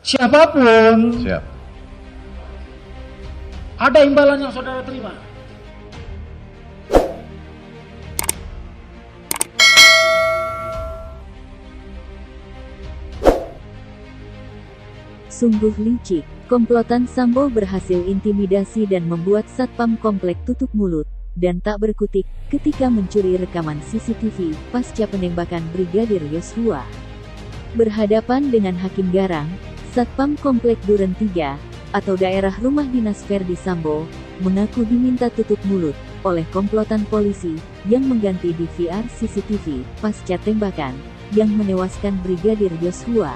siapapun. Siap. Ada imbalan yang saudara terima? Sungguh licik, komplotan Sambo berhasil intimidasi dan membuat Satpam Komplek tutup mulut dan tak berkutik ketika mencuri rekaman CCTV pasca penembakan Brigadir Yosua. Berhadapan dengan Hakim Garang, Satpam Komplek Duren 3 atau daerah rumah dinas Verdi Sambo mengaku diminta tutup mulut oleh komplotan polisi yang mengganti DVR CCTV pasca tembakan yang menewaskan Brigadir Yosua.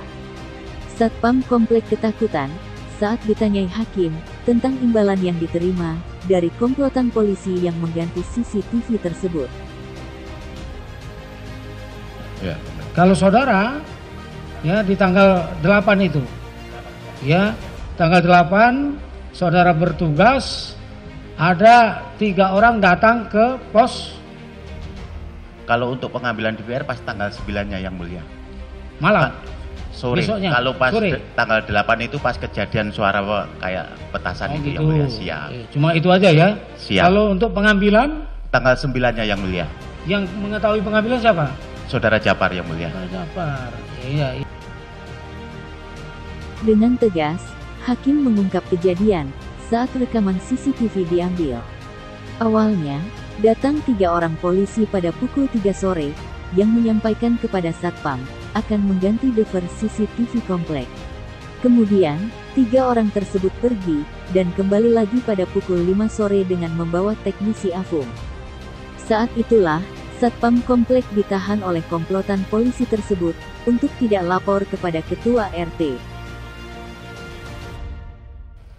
Satpam Komplek ketakutan saat ditanyai hakim tentang imbalan yang diterima dari komplotan polisi yang mengganti CCTV tersebut. Ya. Kalau saudara, ya di tanggal 8 itu, ya tanggal 8 saudara bertugas, ada 3 orang datang ke pos. Kalau untuk pengambilan DVR pas tanggal 9-nya yang mulia. Malam. Sore. Besoknya, Kalau pas sore. Tanggal 8 itu pas kejadian suara kayak petasan itu gitu. yang mulia. Siap. Cuma itu aja ya. Siap. Kalau untuk pengambilan, Tanggal 9-nya yang mulia. yang mengetahui pengambilan siapa? Saudara Japar yang mulia. Pak Japar. Iya. Dengan tegas, hakim mengungkap kejadian saat rekaman CCTV diambil. Awalnya, datang 3 orang polisi pada pukul 3 sore yang menyampaikan kepada Satpam akan mengganti DVR CCTV komplek. Kemudian, 3 orang tersebut pergi dan kembali lagi pada pukul 5 sore dengan membawa teknisi Afung. Saat itulah, Satpam Komplek ditahan oleh komplotan polisi tersebut untuk tidak lapor kepada ketua RT.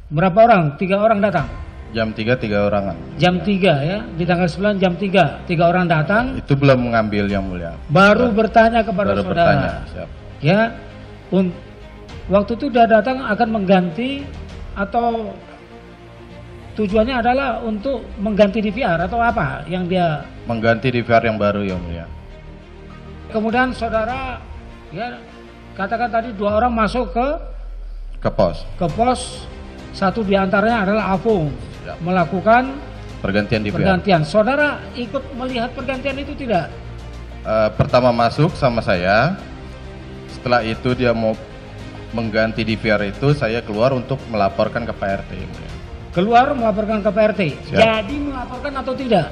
Berapa orang? 3 orang datang. Jam 3 orangan. Jam 3 ya, di tanggal 9 jam 3. 3 orang datang, Itu belum mengambil yang mulia. baru bertanya kepada Baru saudara. bertanya. Siap. Ya, waktu itu dia datang akan mengganti atau tujuannya adalah untuk mengganti DVR atau apa yang dia. Mengganti DVR yang baru yang mulia. Kemudian saudara, ya katakan tadi 2 orang masuk Ke pos. ke pos, 1 diantaranya adalah Afung, Siap. melakukan Pergantian DVR. pergantian. Saudara ikut melihat pergantian itu tidak? Pertama masuk sama saya. Setelah itu dia mau mengganti DVR itu, saya keluar untuk melaporkan ke Pak RT. yang mulia. Keluar melaporkan ke PRT. Siap. Jadi melaporkan atau tidak?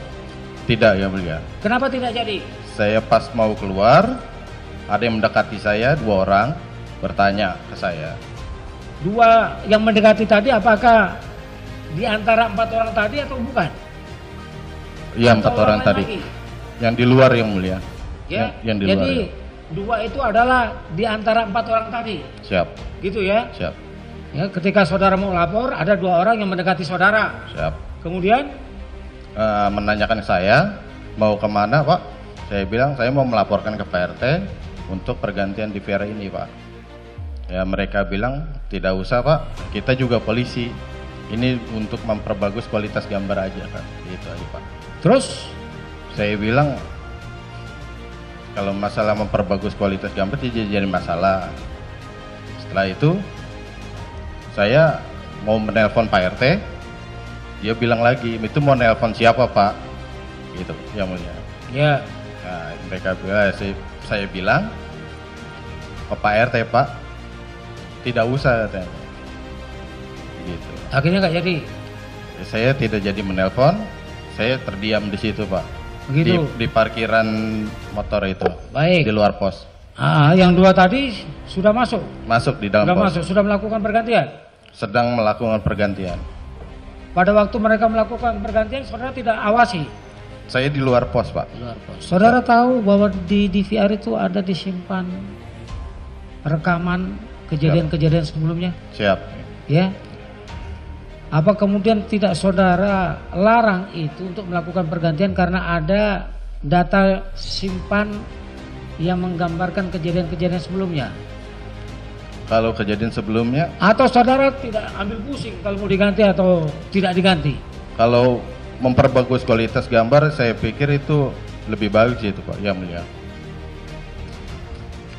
Tidak yang mulia. Kenapa tidak jadi? Saya pas mau keluar, ada yang mendekati saya, 2 orang bertanya ke saya. 2 yang mendekati tadi apakah di antara 4 orang tadi atau bukan? Iya, 4 Atau orang lain tadi. lagi? Yang di luar yang mulia. Ya. Yang di luar. Jadi Ya. 2 itu adalah di antara 4 orang tadi. Siap, Gitu ya. siap, Ya, ketika saudara mau lapor ada 2 orang yang mendekati saudara. siap. Kemudian Menanyakan saya mau kemana, Pak? Saya bilang saya mau melaporkan ke Pak RT untuk pergantian DVR ini, Pak. Ya, mereka bilang tidak usah, Pak. Kita juga polisi. Ini untuk memperbagus kualitas gambar aja, kan? Gitu aja, Pak. terus Saya bilang kalau masalah memperbagus kualitas gambar tidak jadi masalah. Setelah itu saya mau menelpon Pak RT, dia bilang lagi, itu mau nelpon siapa, Pak? Gitu, yang mulia. ya Nah, mereka bilang, saya bilang ke Pak RT, Pak, tidak usah, katanya. Gitu. akhirnya nggak jadi. Saya tidak jadi menelpon, saya terdiam di situ, Pak. Begitu. Di parkiran motor itu. Baik. Di luar pos. Yang 2 tadi sudah masuk. Masuk di dalam Sudah pos. masuk, sudah melakukan pergantian. Sedang melakukan pergantian. Pada waktu mereka melakukan pergantian, saudara tidak awasi. Saya di luar pos, Pak. Luar pos. Saudara tahu bahwa di DVR itu ada disimpan rekaman kejadian-kejadian sebelumnya, Siap. ya? Apa kemudian tidak saudara larang itu untuk melakukan pergantian karena ada data simpan yang menggambarkan kejadian-kejadian sebelumnya? Kalau kejadian sebelumnya, Atau saudara tidak ambil pusing kalau mau diganti atau tidak diganti? kalau memperbagus kualitas gambar, saya pikir itu lebih bagus itu, Pak, yang mulia.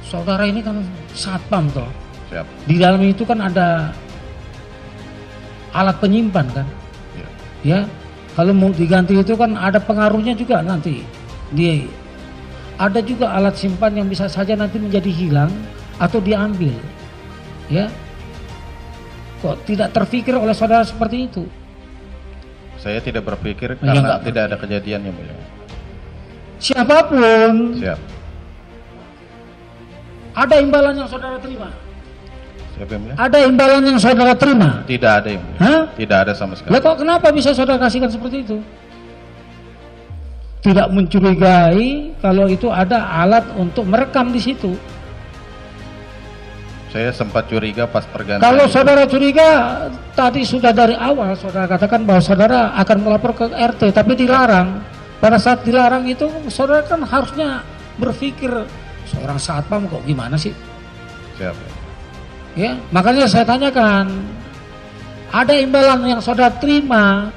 Saudara ini kan satpam toh, Siap. Di dalam itu kan ada alat penyimpan kan. Ya. Ya, kalau mau diganti itu kan ada pengaruhnya juga nanti. Ada juga alat simpan yang bisa saja nanti menjadi hilang atau diambil. Ya. Kok tidak terfikir oleh saudara seperti itu? Saya tidak berpikir Ya, karena enggak tidak ada kejadian yang mulia. Siapapun Siap. ada imbalan yang saudara terima. Siapa yang mulia? Ada imbalan yang saudara terima. Tidak ada yang mulia. Hah? Tidak ada sama sekali. Lah kok kenapa bisa saudara kasihkan seperti itu? Tidak mencurigai kalau itu ada alat untuk merekam di situ. Saya sempat curiga pas pergantian. Kalau itu. saudara curiga, tadi sudah dari awal saudara katakan bahwa saudara akan melapor ke RT, tapi dilarang. Pada saat dilarang itu, saudara kan harusnya berpikir, seorang satpam kok gimana sih? Siap. Ya, makanya saya tanyakan, ada imbalan yang saudara terima?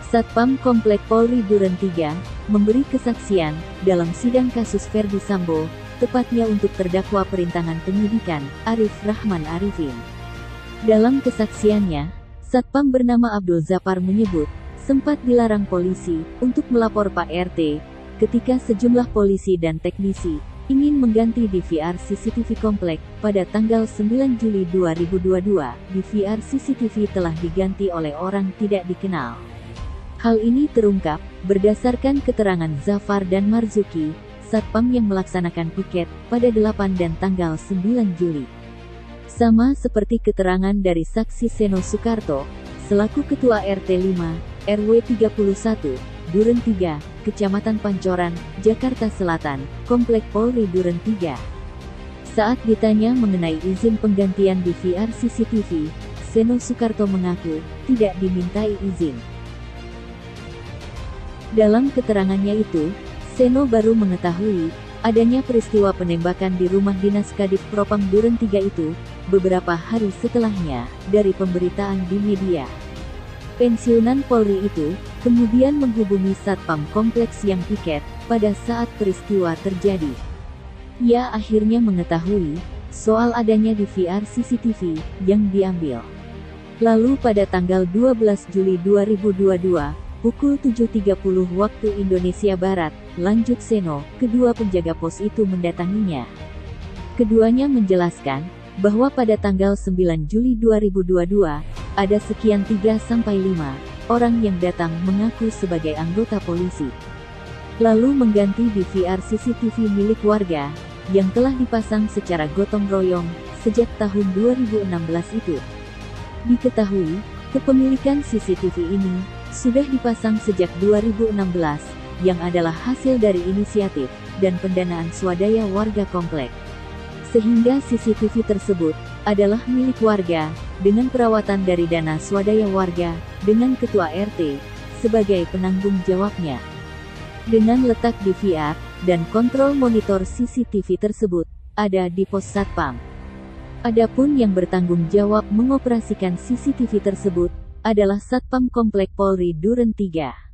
Satpam Komplek Polri Duren 3 memberi kesaksian dalam sidang kasus Ferdi Sambo, tepatnya untuk terdakwa perintangan penyidikan Arif Rahman Arifin. Dalam kesaksiannya, Satpam bernama Abdul Zapar menyebut sempat dilarang polisi untuk melapor Pak RT ketika sejumlah polisi dan teknisi ingin mengganti DVR CCTV komplek pada tanggal 9 Juli 2022. DVR CCTV telah diganti oleh orang tidak dikenal. Hal ini terungkap berdasarkan keterangan Zafar dan Marzuki, Satpam yang melaksanakan piket pada 8 dan tanggal 9 Juli. Sama seperti keterangan dari saksi Seno Sukarto, selaku Ketua RT 5, RW 31, Duren 3, Kecamatan Pancoran, Jakarta Selatan, Komplek Polri Duren 3. Saat ditanya mengenai izin penggantian DVR CCTV, Seno Sukarto mengaku tidak dimintai izin. Dalam keterangannya itu, Seno baru mengetahui adanya peristiwa penembakan di rumah dinas Kadif Propam Duren 3 itu beberapa hari setelahnya dari pemberitaan di media. Pensiunan Polri itu kemudian menghubungi Satpam Kompleks yang piket pada saat peristiwa terjadi. Ia akhirnya mengetahui soal adanya DVR CCTV yang diambil. Lalu pada tanggal 12 Juli 2022, pukul 7.30 waktu Indonesia Barat, lanjut Seno, kedua penjaga pos itu mendatanginya. Keduanya menjelaskan bahwa pada tanggal 9 Juli 2022, ada sekian 3-5 orang yang datang mengaku sebagai anggota polisi. Lalu mengganti DVR CCTV milik warga, yang telah dipasang secara gotong royong, sejak tahun 2016 itu. Diketahui, kepemilikan CCTV ini sudah dipasang sejak 2016, yang adalah hasil dari inisiatif dan pendanaan swadaya warga komplek. Sehingga CCTV tersebut adalah milik warga, dengan perawatan dari dana swadaya warga, dengan Ketua RT sebagai penanggung jawabnya. Dengan letak DVR dan kontrol monitor CCTV tersebut ada di pos Satpam. Adapun yang bertanggung jawab mengoperasikan CCTV tersebut adalah Satpam Komplek Polri Duren 3.